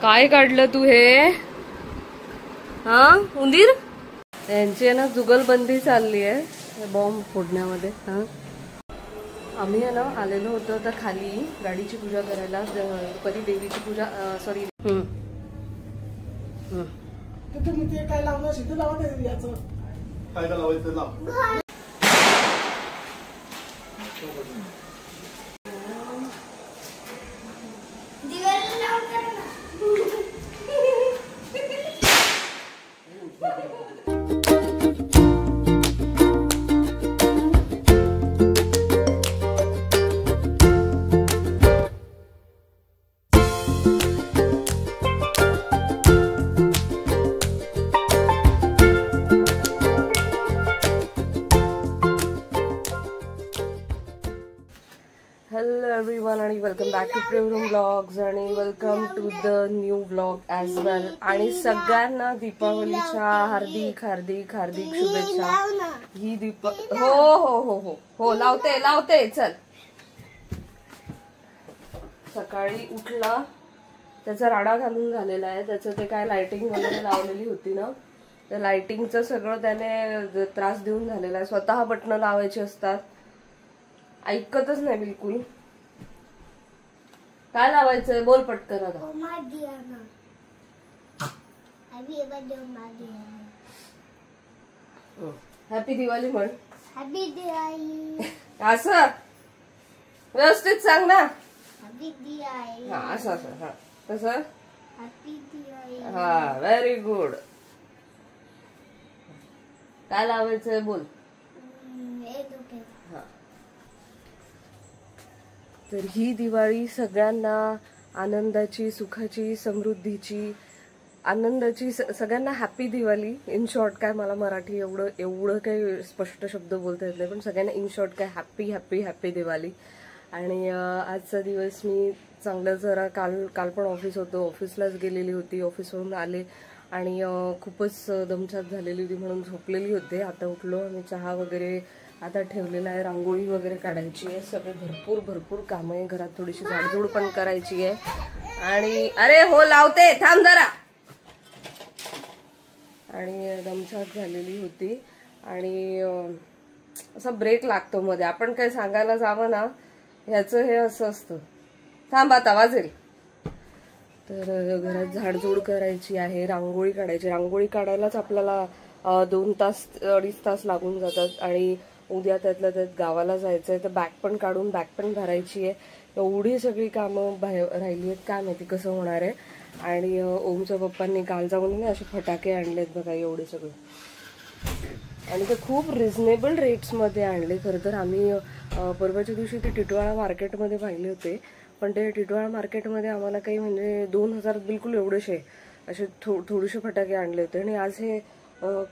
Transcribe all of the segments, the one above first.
काय काढलं तू हे? हा उंदीर यांची आहे ना जुगलबंदी चालली आहे बॉम्ब फोडण्यामध्ये. हा आम्ही आहे ना आलेलो होतो आता खाली गाडीची पूजा करायला. कधी देवीची पूजा सॉरी तुम्ही काय लावणार शिकू लावणार याचं काय लावायचं लाव. हॅलो एव्हरीवन आणि welcome back to Prem blogs आणि welcome to the new blog as well. आणि सगळ्यांना दीपावलीच्या हार्दिक हार्दिक हार्दिक शुभेच्छा. ही हो हो हो हो हो लावते चल. सकाळी उठला त्याचा राडा घालून झालेला आहे. त्याचं ते काय लाइटिंग वगैरे लावलेली होती ना, त्या लाइटिंगचं सगळं त्याने त्रास देऊन झालेला आहे. स्वतः बटणं लावायची असतात, ऐकतच नाही बिलकुल. काय लावायचंय बोल पटकन आता. हॅपी दिवाळी म्हण. हॅपी दिवाळी असं व्यवस्थित सांग ना. हॅपी दिवाळी. हा असं असं हा कसं. हॅपी दिवाळी. हा व्हेरी गुड. काय लावायचंय बोल. तर ही दिवाळी सगळ्यांना आनंदाची, सुखाची, समृद्धीची, आनंदाची, सगळ्यांना हॅपी दिवाळी. इन शॉर्ट काय मला मराठी एवढं काही स्पष्ट शब्द बोलता येत नाही, पण सगळ्यांना इन शॉर्ट काय हॅपी हॅपी हॅपी दिवाळी. आणि आजचा दिवस मी चांगलं जरा काल पण ऑफिस होतं, ऑफिसलाच गेलेली होती. ऑफिसवरून आले आणि खूपच दमछाक झालेली होती म्हणून झोपलेली होते. आता उठलो आणि चहा वगैरे आता ठेवलेला आहे. रांगोळी वगैरे काढायची आहे. सगळे भरपूर कामं आहे. घरात थोडीशी झाडझूड पण करायची आहे. आणि अरे हो लावते थांब जरा. आणि दमछाक झालेली होती आणि असा ब्रेक लागतो मध्ये. आपण काय सांगायला जावं ना, ह्याचं हे असं असतं. थांब आता वाजेल. तर घरात झाडझूड करायची आहे, रांगोळी काढायची. रांगोळी काढायलाच आपल्याला 2 तास 2.5 तास लागून जातात. आणि उद्या त्यातल्या त्यात गावाला जायचंय, तर बॅग पण काढून बॅग पण भरायची आहे. एवढी सगळी कामं राहिली आहेत, काय माहिती कसं होणार आहे. आणि ओमच्या पप्पांनी काल जाऊन असे फटाके आणलेत बघा एवढे सगळे. आणि ते खूप रिझनेबल रेट्समध्ये आणले. खरं तर आम्ही परवाच्या दिवशी ते टिटवाळा मार्केटमध्ये पाहिले होते, पण ते टिटवाळा मार्केटमध्ये आम्हाला काही म्हणजे 2000 बिलकुल एवढेसे असे थोडेसे फटाके आणले होते. आणि आज हे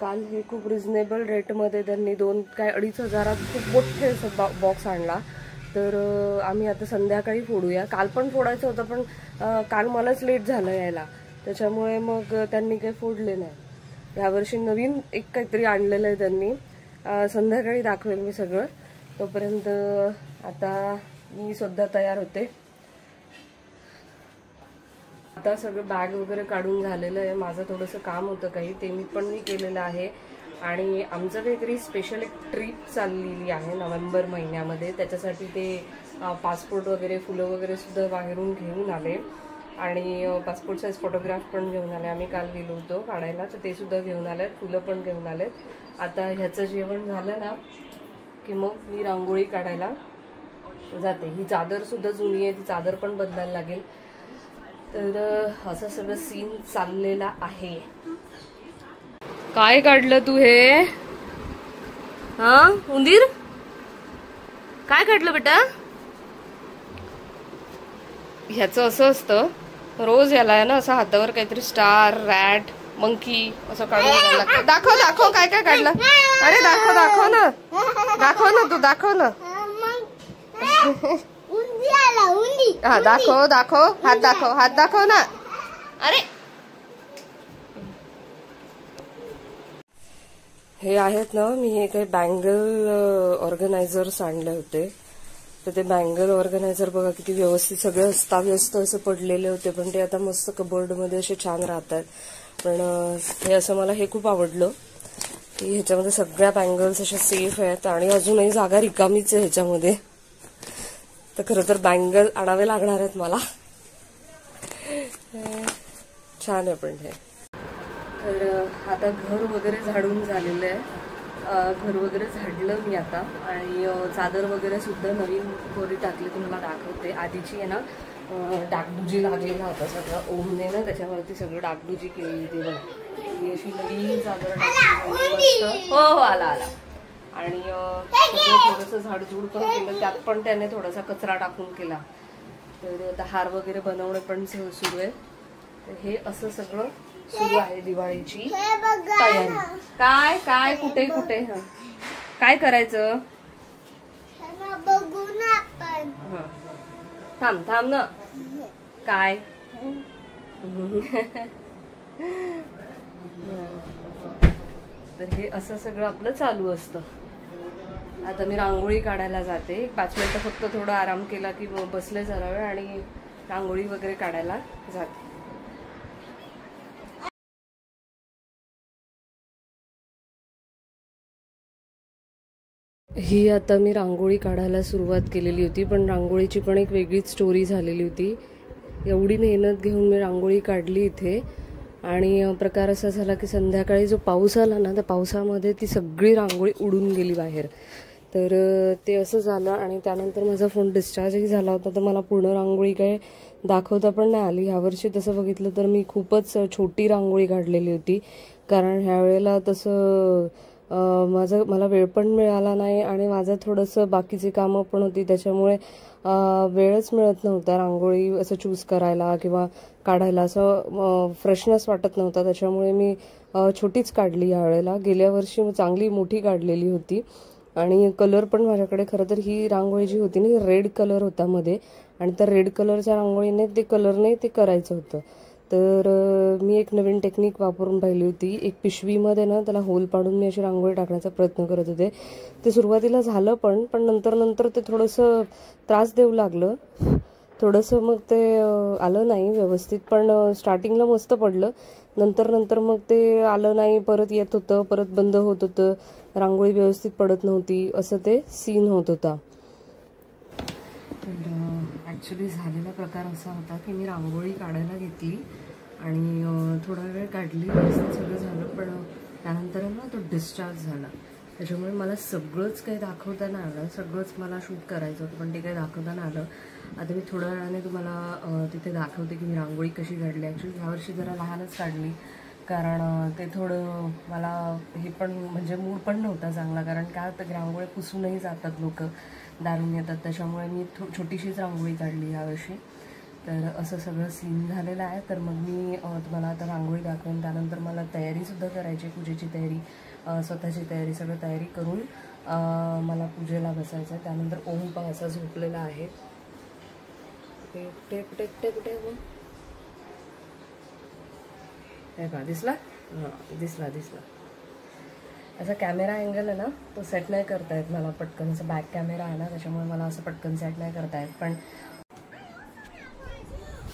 काल हे खूप रिझनेबल रेटमध्ये त्यांनी 2-2.5 हजारात खूप मोठे बॉक्स आणला. तर आम्ही आता संध्याकाळी फोडूया. काल पण फोडायचं होतं, पण काल मलाच लेट झालं यायला, त्याच्यामुळे मग त्यांनी काही फोडले नाही. यावर्षी नवीन एक काहीतरी आणलेलं आहे त्यांनी. संध्याकाळी दाखवेल मी सगळं. तोपर्यंत आता मी सुद्धा तयार होते. आता सगळं बॅग वगैरे काढून झालेलं आहे. माझं थोडंसं काम होतं काही, ते मी केलेलं आहे. आणि आमचं काहीतरी स्पेशल एक ट्रिप चाललेली आहे नोव्हेंबर महिन्यामध्ये. त्याच्यासाठी ते पासपोर्ट वगैरे, फुलं वगैरे सुद्धा बाहेरून घेऊन आले. आणि पासपोर्ट साईज फोटोग्राफ पण घेऊन आले. आम्ही काल गेलो होतो काढायला, तर ते सुद्धा घेऊन आलेत. फुलं पण घेऊन आलेत. आता ह्याचं जेवण झालं ना की मग मी रांगोळी काढायला जाते. ही चादर सुद्धा जुनी आहे, ती चादर पण बदलायला लागेल. तर असं सगळं सीन चाललेला आहे. काय काढलं तू हे? हा उंदीर काय काढलं बेटा? ह्याचं असं असतं, रोज याला आहे ना असं हातावर काहीतरी स्टार, रॅट, मंकी असं काढून घ्यायला लागतं. दाखव काय काय काढलं. अरे दाखव ना तू दाखव ना. हा दाखव हात दाखव ना. अरे हे आहेत ना, मी हे काही बँगल ऑर्गनायझर्स आणले होते. तर ते बँगल ऑर्गनायझर बघा किती व्यवस्थित सगळे अस्ताव्यस्त असं पडलेले होते, पण ते आता मस्त कबोर्डमध्ये असे छान राहतात. पण हे असं मला हे खूप आवडलं की ह्याच्यामध्ये सगळ्या बँगल्स अशा सेफ आहेत आणि अजूनही जागा रिकामीच आहे ह्याच्यामध्ये. तर खरं तर बँगल आणावे लागणार आहेत मला. छान आहे पण हे. तर आता घर वगैरे झाडून झालेलं आहे. घर वगैरे झाडलं मी आता आणि चादर वगैरे सुद्धा नवीन कोरी टाकली, तुम्हाला दाखवते. आधीची आहे ना डागडुजी लागलेला होता सगळं ओमने ना, त्याच्यावरती सगळं डागडुजी केलेली ती बघ. ही अशी नवीन चादर टाकली. हो आला आणि सगळं थोडंसं झाडझूड पण केलं, त्यात पण त्याने थोडासा कचरा टाकून केला. तर आता हार वगैरे बनवणे पण सुरू आहे. तर हे असं सगळं सुरू आहे दिवाळीची तयारी. काय काय कुठे कुठे काय करायचं बघू ना आपण. थांब थांब ना. काय तर हे असं सगळं आपलं चालू असतं. आता मी रांगोळी काढायला जाते. 5 मिनिटं फक्त थोडा आराम केला की बसले जरा वेळ आणि रांगोळी वगैरे काढायला जाते. ही आता मी रांगोळी काढायला सुरुवात केलेली होती, पण रांगोळीची पण एक वेगळीच स्टोरी झालेली होती. एवढी मेहनत घेऊन मी रांगोळी काढली इथे आणि प्रकार असा झाला की संध्याकाळी जो पाऊस आला ना, त्या पावसामध्ये ती सगळी रांगोळी उडून गेली बाहेर. तर ते असं झालं आणि त्यानंतर माझा फोन डिस्चार्जही झाला होता, तर मला पूर्ण रांगोळी काय दाखवता पण नाही आली. ह्यावर्षी तसं बघितलं तर मी खूपच छोटी रांगोळी काढलेली होती, कारण ह्यावेळेला तसं मला वेळ पण मिळाला नाही आणि माझं थोडंसं बाकीची कामं पण होती, त्याच्यामुळे वेळच मिळत नव्हता रांगोळी असं चूज करायला किंवा काढायला. असं फ्रेशनेस वाटत नव्हता, त्याच्यामुळे मी छोटीच काढली यावेळेला. गेल्या वर्षी मी चांगली मोठी काढलेली होती आणि कलर पण माझ्याकडे खरं तर ही रांगोळी जी होती ना, रेड कलर होता मध्ये आणि त्या रेड कलरच्या रांगोळीने ते कलरने ते करायचं होतं. तर मी एक नवीन टेक्निक वापरून पाहिली होती. एक पिशवीमध्ये ना त्याला होल पाडून मी अशी रांगोळी टाकण्याचा प्रयत्न करत होते. ते सुरुवातीला झालं पण नंतर ते थोडंसं त्रास देऊ लागलं थोडंसं, मग ते आलं नाही व्यवस्थित. पण स्टार्टिंगला मस्त पडलं, नंतर मग ते आलं नाही, परत येत होतं, परत बंद होत होतं, रांगोळी व्यवस्थित पडत नव्हती, असं ते सीन होत होता. ॲक्च्युली झालेला प्रकार असा होता की मी रांगोळी काढायला घेतली आणि थोडा वेळ काढली, व्यवस्थित सगळं झालं, पण त्यानंतर ना तो डिस्चार्ज झाला. त्याच्यामुळे मला सगळंच काही दाखवता नाही आलं. सगळंच मला शूट करायचं होतं पण ते काही दाखवता नाही आलं. आता मी थोड्या वेळाने तुम्हाला तिथे दाखवते की मी रांगोळी कशी काढली. ॲक्च्युली ह्यावर्षी जरा लहानच काढली, कारण ते थोडं मला हे पण म्हणजे मूड पण नव्हता चांगला, कारण काय होतं की रांगोळी पुसूनही जातात लोक, दारून येतात, त्याच्यामुळे मी छोटीशीच रांगोळी काढली यावर्षी. तर असं सगळं सीन झालेलं आहे. तर मग मी तुम्हाला आता रांगोळी दाखवेन. त्यानंतर मला तयारीसुद्धा करायची, पूजेची तयारी, स्वतःची तयारी, सगळं तयारी करून मला पूजेला बसायचं आहे. त्यानंतर ओम पण असा झोपलेला आहे. कुठे कुठे कुठे कुठे हे का दिसला? हां दिसला. असा कॅमेरा अँगल आहे ना, तो सेट नाही करता येत मला पटकन. असं बॅक कॅमेरा आहे ना, त्याच्यामुळे मला असं पटकन सेट नाही करता येत. पण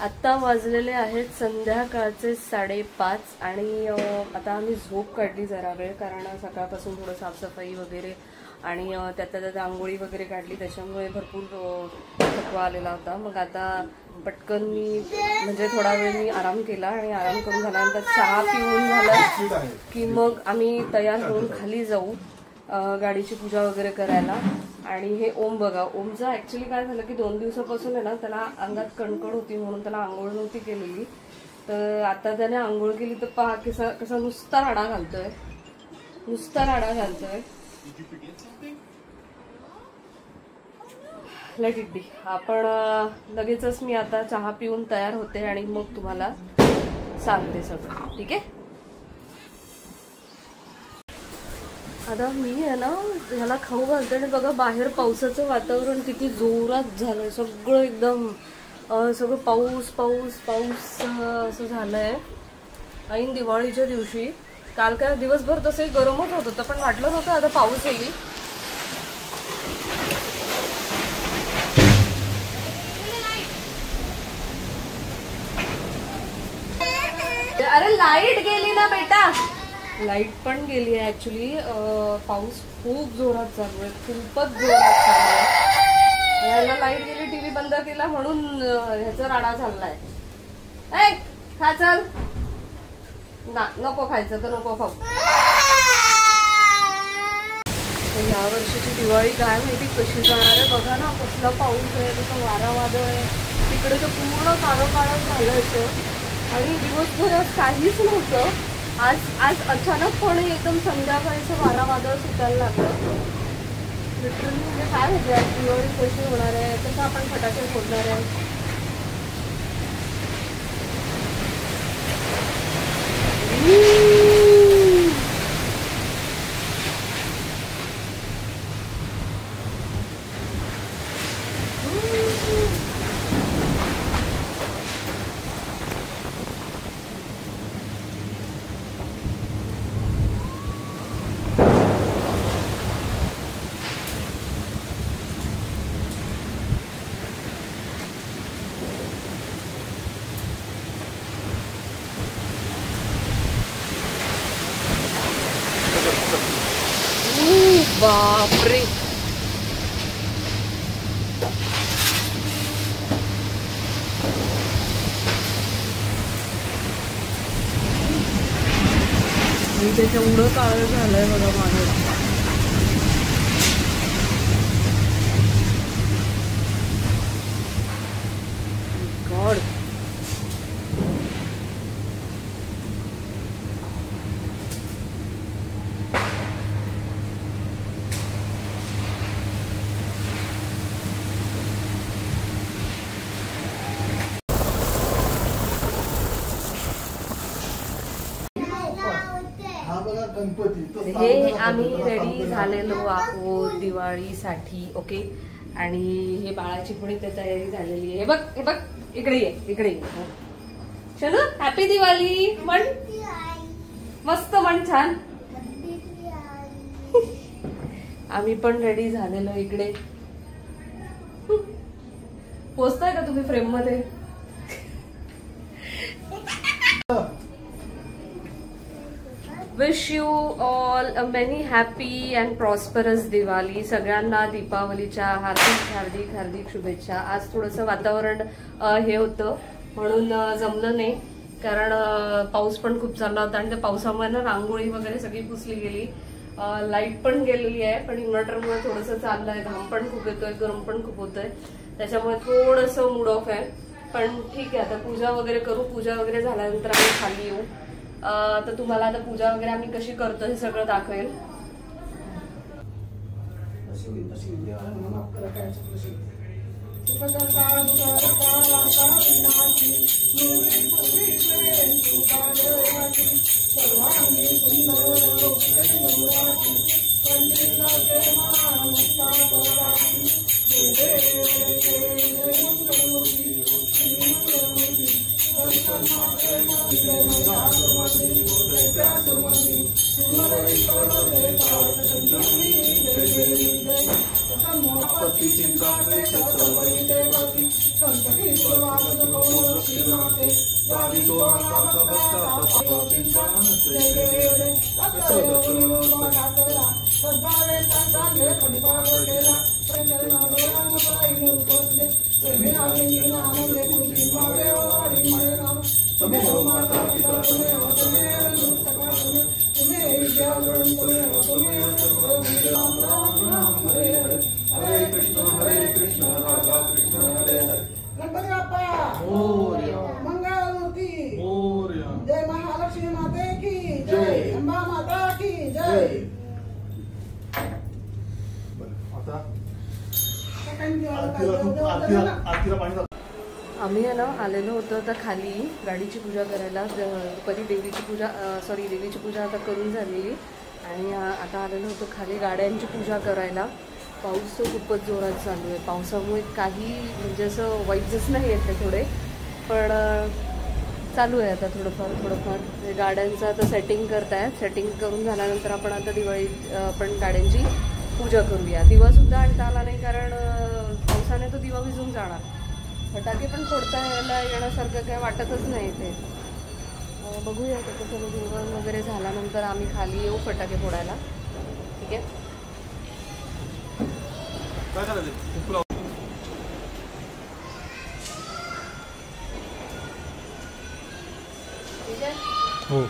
आत्ता वाजलेले आहेत संध्याकाळचे 5:30 आणि आता आम्ही झोप काढली जरा वेळ, कारण सकाळपासून थोडं साफसफाई वगैरे आणि त्यात रांगोळी वगैरे काढली, त्याच्यामुळे भरपूर थकवा आलेला होता. मग आता पटकन मी म्हणजे थोडा वेळ मी आराम केला आणि आराम करून झाल्यानंतर चहा पिऊन झालं की मग आम्ही तयार होऊन खाली जाऊ गाडीची पूजा वगैरे करायला. आणि हे ओम बघा, ओमचं ॲक्च्युली काय झालं की 2 दिवसापासून आहे ना त्याला अंगात कणकण होती, म्हणून त्याला आंघोळ नव्हती केलेली. तर आता त्याने आंघोळ केली तर पहा कसा नुसता राडा घालतोय. Let it be. आपण लगेचच मी आता चहा पिऊन तयार होते आणि मग तुम्हाला सांगते सगळं, ठीक आहे? आता मी आहे ना ह्याला खाऊ घालते आणि बघा बाहेर पावसाचं वातावरण किती जोरात झालंय. सगळं एकदम सगळं पाऊस असं झालंय. ऐन दिवाळीच्या दिवशी काल काय दिवसभर तसंही गरमच होत होतं, पण वाटलं नव्हतं आता पाऊस येईल. अरे लाईट गेली ना बेटा. लाईट पण गेली आहे ऍक्च्युली. पाऊस खूप जोरात चालू आहे, खूपच जोरात चालू आहे. याला लाईट गेली, टीव्ही बंद केला म्हणून ह्याचा राडा चाललाय. ऐ खा चल ना, नको खायचं तर नको खाऊ. या वर्षीची दिवाळी काय माहिती कशी जाणार आहे. बघा ना कसला पाऊस आहे, तसं वारा वादळ आहे. तिकडे तर पूर्ण काळं काळं झालं होतं आणि दिवसभर आज काहीच नव्हतं. आज अचानकपणे एकदम संध्याकाळीचं वारा वादळ सुटायला लागलं. लिटरली म्हणजे काय माहिती आज दिवाळी कशी होणार आहे, कसं आपण फटाके फोडणार आहे. बापरे. त्याच्या एवढं काळं झालंय बघा माझं. गॉड. हे आम्ही रेडी झालेलो आहोत दिवाळीसाठी. ओके. आणि हे बाळाची पण इथे तयारी झालेली आहे. हे बघ इकडे ये. चलो हॅपी दिवाळी म्हण. मस्त म्हण, छान. आम्ही पण रेडी झालेलो इकडे. पोचताय का तुम्ही फ्रेम मध्ये? Wish you all a many happy and prosperous Diwali. सगळ्यांना दीपावलीच्या हार्दिक हार्दिक हार्दिक शुभेच्छा. आज थोडंसं वातावरण हे होतं म्हणून जमलं नाही, कारण पाऊस पण खूप चालला होता आणि त्या पावसामुळे ना रांगोळी वगैरे सगळी पुसली गेली. लाईट पण गेलेली आहे, पण इन्व्हर्टरमुळे थोडंसं चाललंय. घाम पण खूप येतोय, गरम पण खूप होतोय, त्याच्यामुळे थोडंसं मूड ऑफ आहे. पण ठीक आहे, आता पूजा वगैरे करू. पूजा वगैरे झाल्यानंतर आम्ही खाली येऊ. तर तुम्हाला आता पूजा वगैरे आम्ही कशी करतो हे सगळं दाखवेल. गणपती बाप्पा मंगलमूर्ती. जय महालक्ष्मी माते की जय. अंबा माता की जय. आम्ही आहे ना आलेलो होतो आता खाली गाडीची पूजा करायला. कधी देवीची पूजा आता करून झालेली आणि आता आलेलो होतो खाली गाड्यांची पूजा करायला. पाऊस तर खूपच जोरात चालू आहे. पावसामुळे काही म्हणजे असं वाईटच नाही येते थोडे, पण चालू आहे आता थोडंफार. गाड्यांचं आता सेटिंग करतायत. सेटिंग करून झाल्यानंतर आपण आता आपण गाड्यांची पूजा करूया. दिवासुद्धा आणता आला नाही, कारण पावसाने तो दिवा विझून जाणार. फटाके पण फोडता येण्यासारखं काय वाटतच नाही ते. बघूया त्याचं सगळं जेवण वगैरे झाल्यानंतर आम्ही खाली येऊ फटाके फोडायला. ठीक आहे. ठीक आहे. हो.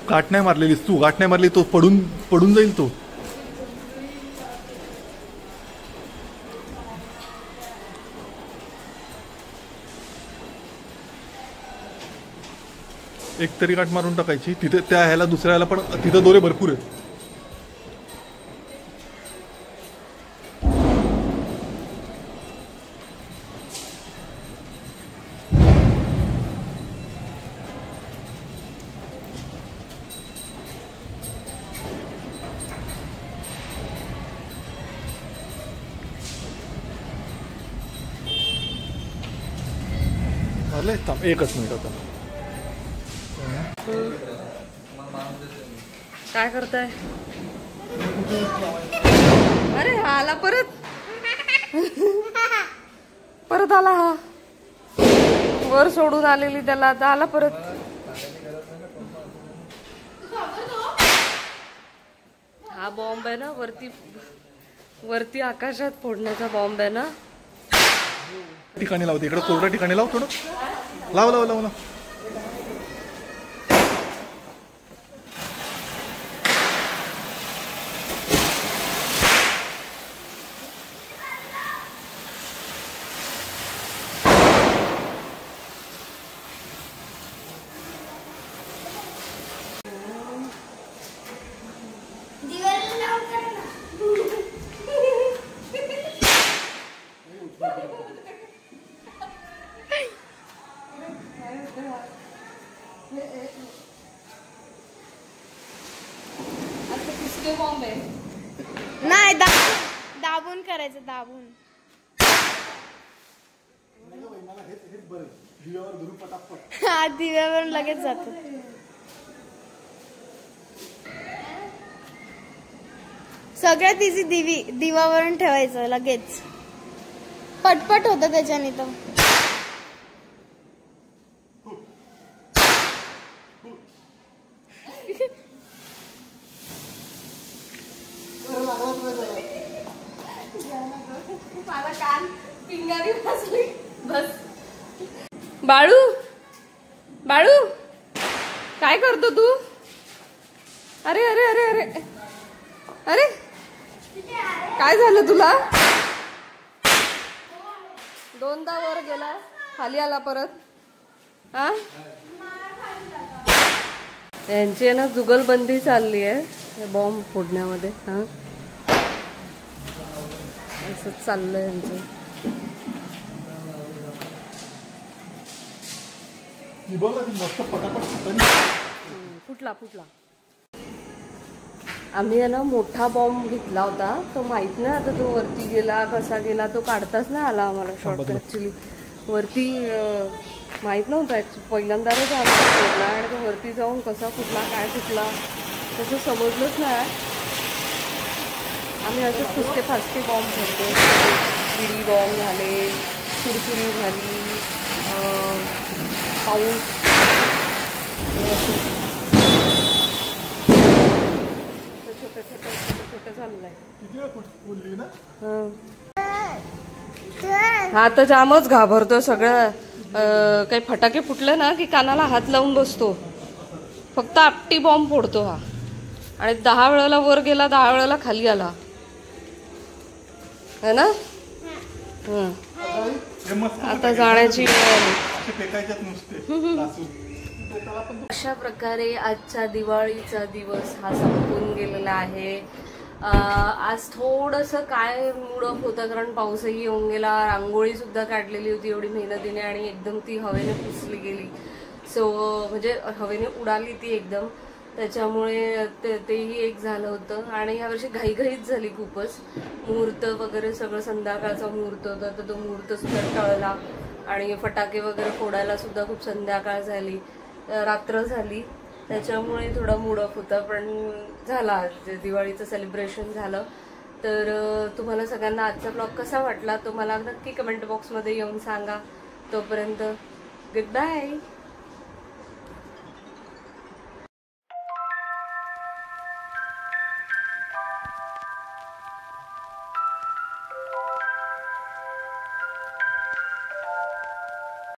गाठ नाही मारलेलीस तू, गाठ नाही मारली तो पडून जाईल तो. एक तरी गाठ मारून टाकायची तिथे. त्या ह्याला दुसऱ्या ह्याला पण तिथं दोरे भरपूर आहेत. एकच मिनिट आता. काय करताय? अरे हा आला परत आला. हा वर सोडून आलेली त्याला, आता आला परत. हा बॉम्ब आहे ना, वरती आकाशात फोडण्याचा बॉम्ब आहे ना. ठिकाणी लावते इकडे, कोरड्या ठिकाणी लाव थोडं. लाव लाव लाव लाव. नाही, दाबून करायचं, दाबून. हा दिव्यावर लगेच जात. सगळ्यात इझी दिवावरून ठेवायचं, लगेच पटपट होतं त्याच्याने. तर बाळू बाळू काय करतो तू? अरे अरे अरे अरे अरे काय झालं तुला? दोनदा वर गेला, खाली आला परत. हा यांची ना जुगलबंदी चालली आहे बॉम्ब फोडण्यामध्ये. हा असंच चाललंय यांचं. फुटला. आम्ही आहे ना मोठा बॉम्ब घेतला होता, तो माहित नाही आता तो वरती गेला कसा गेला, तो काढताच नाही आला आम्हाला. शॉर्ट ऍक्च्युली वरती माहित नव्हता, पहिल्यांदाच आला आणि तो वरती जाऊन कसा फुटला काय फुटला तसं समजलंच नाही. आम्ही असे फुसके फासके बॉम्ब घेतो. विडी बॉम्ब झाले, सुरसुरी झाली, पाऊस छोटं चाललंय. हा तर जामच घाबरतो सगळं. काही फटाके फुटले ना की कानाला हात लावून बसतो. फक्त आपटी बॉम्ब फोडतो हा. आणि 10 वेळेला वर गेला, 10 वेळेला खाली आला है ना. हे मस्त आता जाण्याची वेळ आली. असे फेकायच्यात नुसते लासून. अशा प्रकारे आजचा दिवाळीचा दिवस हा संपून गेलेला आहे. आज थोडंसं काय मूड ऑफ होतं कारण पाऊसही येऊन गेला, रांगोळी सुद्धा काढलेली होती एवढी मेहनतीने आणि एकदम ती हवेने पुसली गेली. सो म्हणजे हवेने उडाली ती एकदम, त्याच्यामुळे तेही एक झालं होतं. आणि यावर्षी घाईघाईच झाली खूपच. मुहूर्त वगैरे सगळं संध्याकाळचा मुहूर्त होता तर तो मुहूर्त सुद्धा टळला आणि फटाके वगैरे फोडायला सुद्धा खूप संध्याकाळ झाली, रात्र झाली. त्याच्यामुळे थोडा मूड ऑफ होता, पण झाला दिवाळीचं सेलिब्रेशन झालं. तर तुम्हाला सगळ्यांना आजचा ब्लॉग कसा वाटला तो मला नक्की कमेंट बॉक्समध्ये येऊन सांगा. तोपर्यंत गुड बाय.